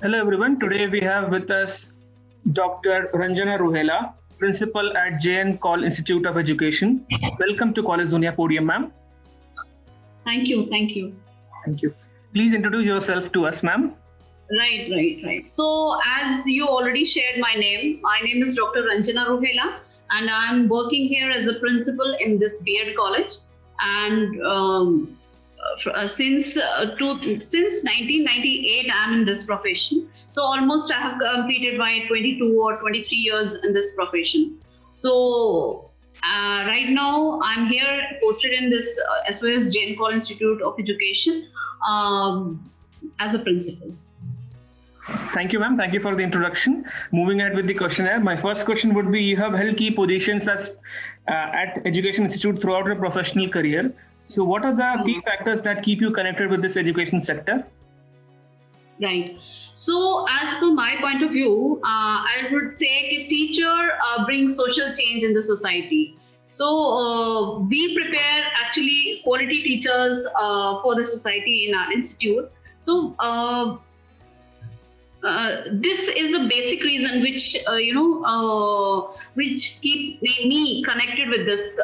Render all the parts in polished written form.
Hello everyone. Today we have with us Dr. Ranjana Ruhela, Principal at Jnco Institute of Education. Welcome to Collegedunia podium, ma'am. Thank you. Thank you. Please introduce yourself to us, ma'am. Right. So as you already shared my name is Dr. Ranjana Ruhela, and I'm working here as a principal in this B.Ed college. And since 1998, I'm in this profession. So almost I have completed my 22 or 23 years in this profession. So right now I'm here posted in this SOS Jnco Institute of Education as a principal. Thank you, ma'am. Thank you for the introduction. Moving ahead with the questionnaire. My first question would be, you have held key positions at Education Institute throughout your professional career. So what are the key factors that keep you connected with this education sector? Right. So as per my point of view, I would say a teacher brings social change in the society. So we prepare actually quality teachers for the society in our institute. So this is the basic reason which which keep me connected with this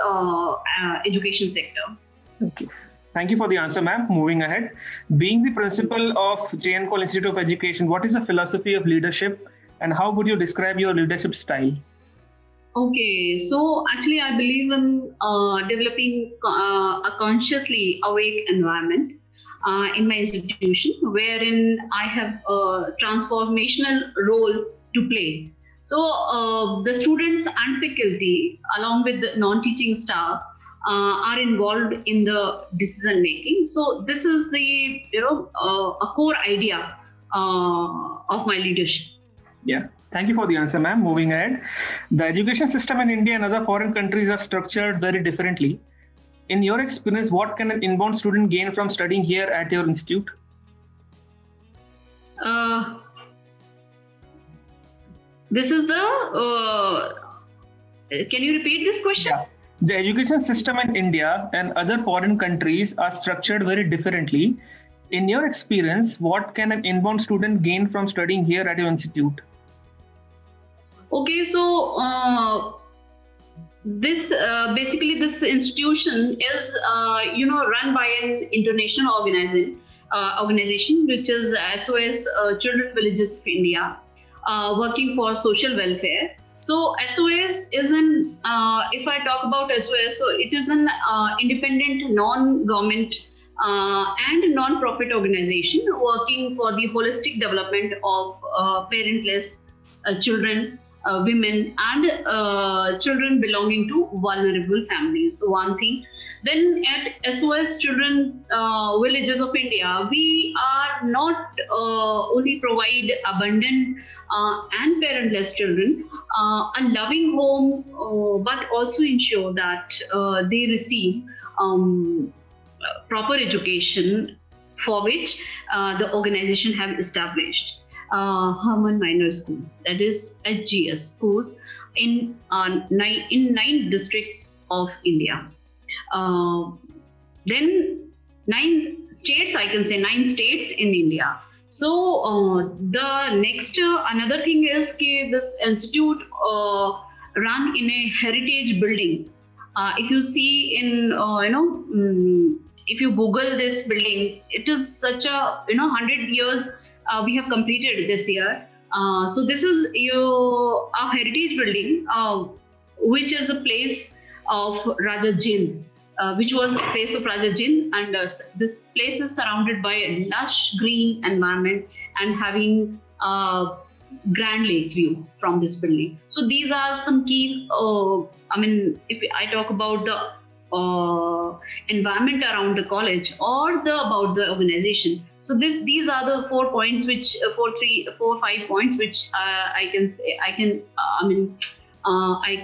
education sector. Okay. Thank you for the answer, ma'am. Moving ahead. Being the principal of Jnco Institute of Education, what is the philosophy of leadership and how would you describe your leadership style? Okay, so actually I believe in developing a consciously awake environment in my institution, wherein I have a transformational role to play. So the students and faculty, along with the non-teaching staff, are involved in the decision making. So this is the a core idea of my leadership. Yeah. Thank you for the answer, ma'am. Moving ahead. The education system in India and other foreign countries are structured very differently. In your experience, what can an inbound student gain from studying here at your institute? This is the... can you repeat this question? Yeah. The education system in India and other foreign countries are structured very differently. In your experience, what can an inbound student gain from studying here at your institute? Okay, so this basically this institution is run by an international organization which is SOS Children Villages of India, working for social welfare. So SOS is an if I talk about SOS, so it is an independent non-government and non-profit organization working for the holistic development of parentless children, women and children belonging to vulnerable families. One thing. Then at SOS Children Villages of India, we are not only provide abundant and parentless children a loving home, but also ensure that they receive proper education for which the organization have established. Herman Minor School, that is HGS schools in 9 districts of India. Then 9 states, I can say 9 states in India. So the next another thing is that this institute run in a heritage building. If you see in if you Google this building, it is such a 100 years we have completed this year. So this is a heritage building, which is a place of Raja Jind, which was a place of Raja Jind, and this place is surrounded by a lush green environment and having a grand lake view from this building. So these are some key, if I talk about the environment around the college or about the organization. So these are the 4 points, which 5 points, which I can say I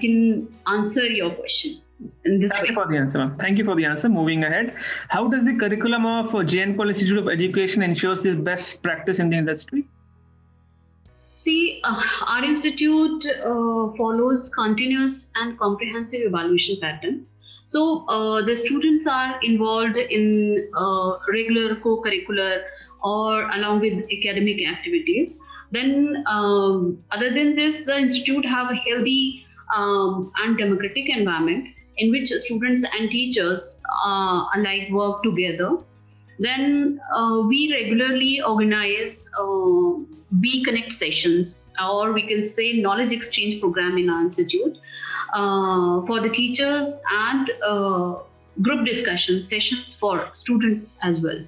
can answer your question in this way. Thank you for the answer, ma'am. Thank you for the answer. Moving ahead, how does the curriculum of Jnco Institute of Education ensures the best practice in the industry? See, our institute follows continuous and comprehensive evaluation pattern. So the students are involved in regular co-curricular or along with academic activities. Then other than this, the institute have a healthy and democratic environment in which students and teachers alike work together. Then we regularly organize B Connect sessions, or we can say knowledge exchange program in our institute for the teachers, and group discussion sessions for students as well.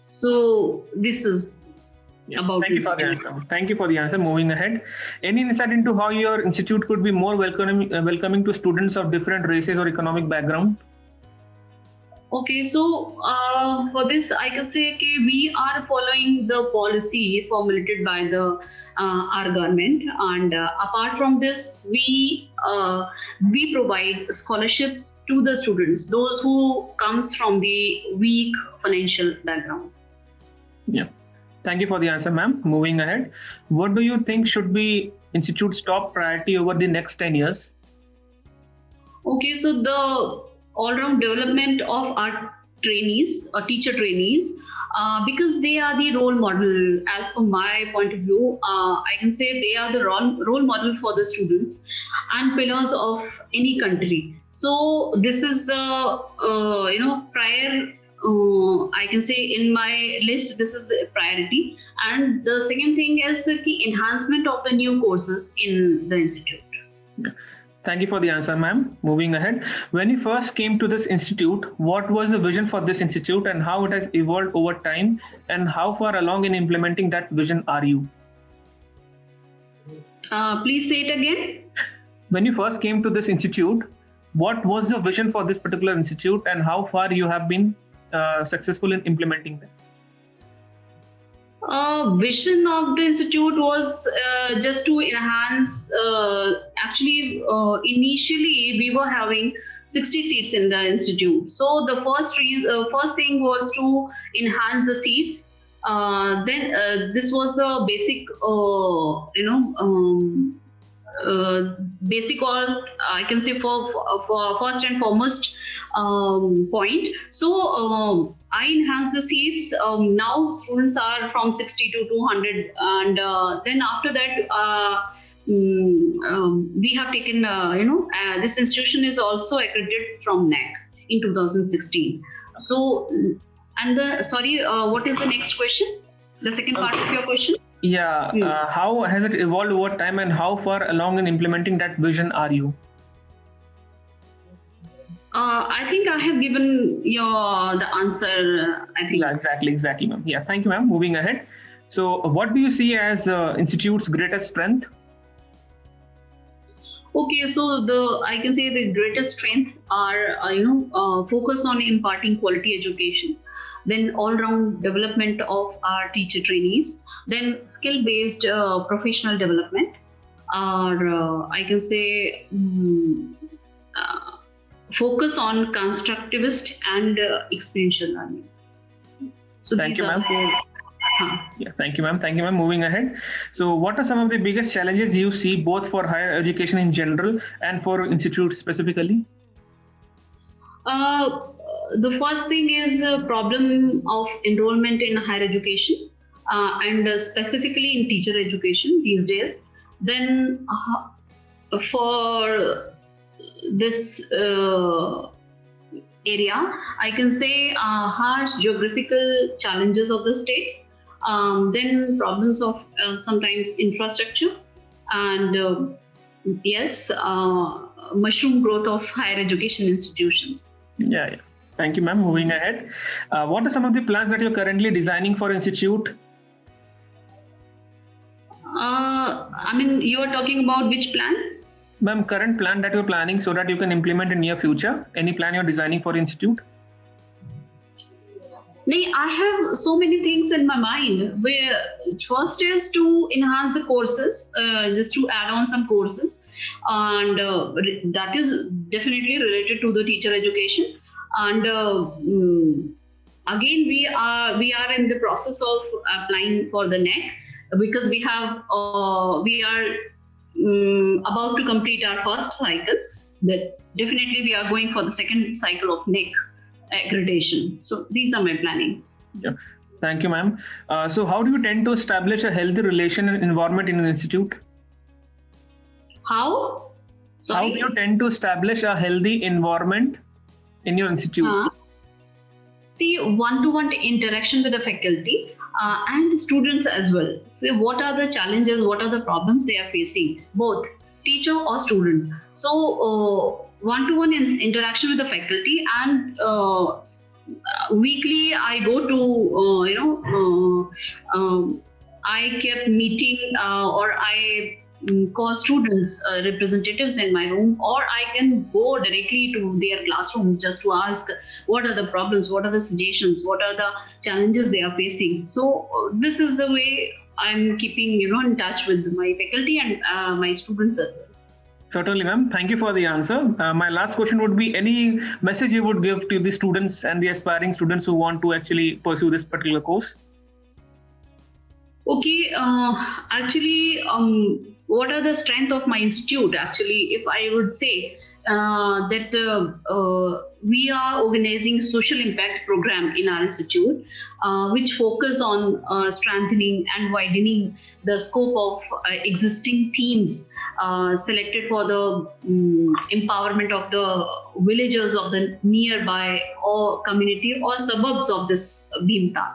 So this is about Thank you for the institute. answer. Thank you for the answer. Moving ahead, any insight into how your institute could be more welcoming to students of different races or economic background? Okay, so for this, I can say we are following the policy formulated by the our government, and apart from this, we provide scholarships to the students, those who comes from the weak financial background. Yeah. Thank you for the answer, ma'am. Moving ahead, what do you think should be institute's top priority over the next 10 years? Okay, so the all-round development of our trainees or teacher trainees, because they are the role model. As per my point of view, I can say they are the role model for the students and pillars of any country. So this is the prior. I can say in my list, this is a priority. And the second thing is the enhancement of the new courses in the institute. Thank you for the answer, ma'am. Moving ahead, when you first came to this institute, what was the vision for this institute and how it has evolved over time, and how far along in implementing that vision are you? Please say it again. When you first came to this institute, what was the vision for this particular institute and how far you have been successful in implementing that? Vision of the institute was just to enhance. Actually, initially we were having 60 seats in the institute. So the first thing was to enhance the seats. Then this was the basic, basic, or I can say for first and foremost point. So I enhanced the seats. Now students are from 60 to 200, and then after that we have taken this institution is also accredited from NAC in 2016. So, and what is the next question? The second part of your question? Yeah, how has it evolved over time and how far along in implementing that vision are you? I think I have given the answer. I think. Yeah, exactly, ma'am. Yeah, thank you, ma'am. Moving ahead. So, what do you see as institute's greatest strength? Okay, so I can say the greatest strength are focus on imparting quality education, then all-round development of our teacher trainees, then skill-based professional development, or I can say focus on constructivist and experiential learning. So thank you, ma'am. Yeah, thank you, ma'am. Thank you, ma'am. Moving ahead. So, what are some of the biggest challenges you see both for higher education in general and for institutes specifically? The first thing is a problem of enrollment in higher education and specifically in teacher education these days. Then for this area, I can say harsh geographical challenges of the state, then problems of sometimes infrastructure, and yes, mushroom growth of higher education institutions. Yeah. Thank you, ma'am. Moving ahead, what are some of the plans that you're currently designing for institute? I mean, you are talking about which plan? Ma'am, current plan that you're planning so that you can implement in near future. Any plan you're designing for institute? I have so many things in my mind. Where first is to enhance the courses, just to add on some courses, and that is definitely related to the teacher education. And again, we are in the process of applying for the NEC, because we are about to complete our first cycle. That definitely we are going for the second cycle of NEC accreditation. So these are my plannings. Yeah. Thank you, ma'am. So how do you tend to establish a healthy relation and environment in an institute? How? How do you tend to establish a healthy environment in your institute? See, one-to-one interaction with the faculty and students as well. So what are the challenges, what are the problems they are facing, both teacher or student. So one-to-one interaction with the faculty, and weekly I go to, I kept meeting or I call students representatives in my room, or I can go directly to their classrooms just to ask what are the problems, what are the suggestions, what are the challenges they are facing. So this is the way I'm keeping in touch with my faculty and my students as well. Certainly, ma'am. Thank you for the answer. My last question would be, any message you would give to the students and the aspiring students who want to actually pursue this particular course? Okay, actually, what are the strengths of my institute? Actually, if I would say that we are organizing social impact program in our institute, which focus on strengthening and widening the scope of existing themes selected for the empowerment of the villagers of the nearby or community or suburbs of this Bhimtal.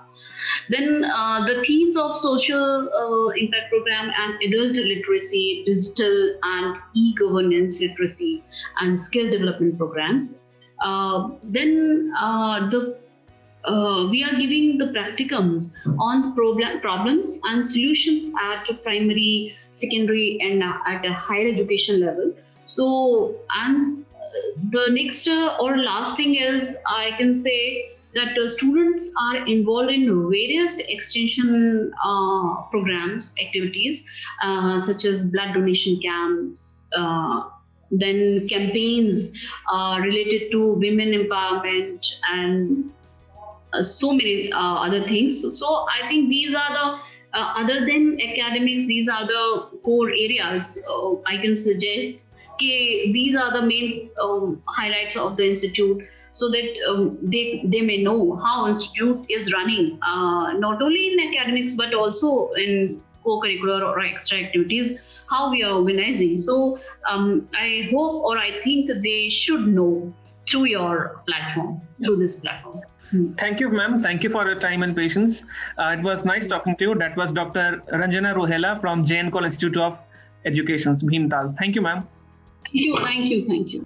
Then the themes of social impact program and adult literacy, digital and e-governance literacy, and skill development program. Then we are giving the practicums on problems and solutions at a primary, secondary, and at a higher education level. So, and the next or last thing is, I can say that students are involved in various extension programs, activities, such as blood donation camps, then campaigns related to women empowerment, and so many other things. So I think these are the, other than academics, these are the core areas I can suggest. These are the main highlights of the institute, so that they may know how institute is running, not only in academics but also in co-curricular or extra activities, how we are organizing. So I hope, or I think they should know through your platform, through this platform. Thank you, ma'am. Thank you for your time and patience. It was nice talking to you. That was Dr. Ranjana Ruhela from Jnco Institute of Education, Bhimtal. Thank you, ma'am. Thank you.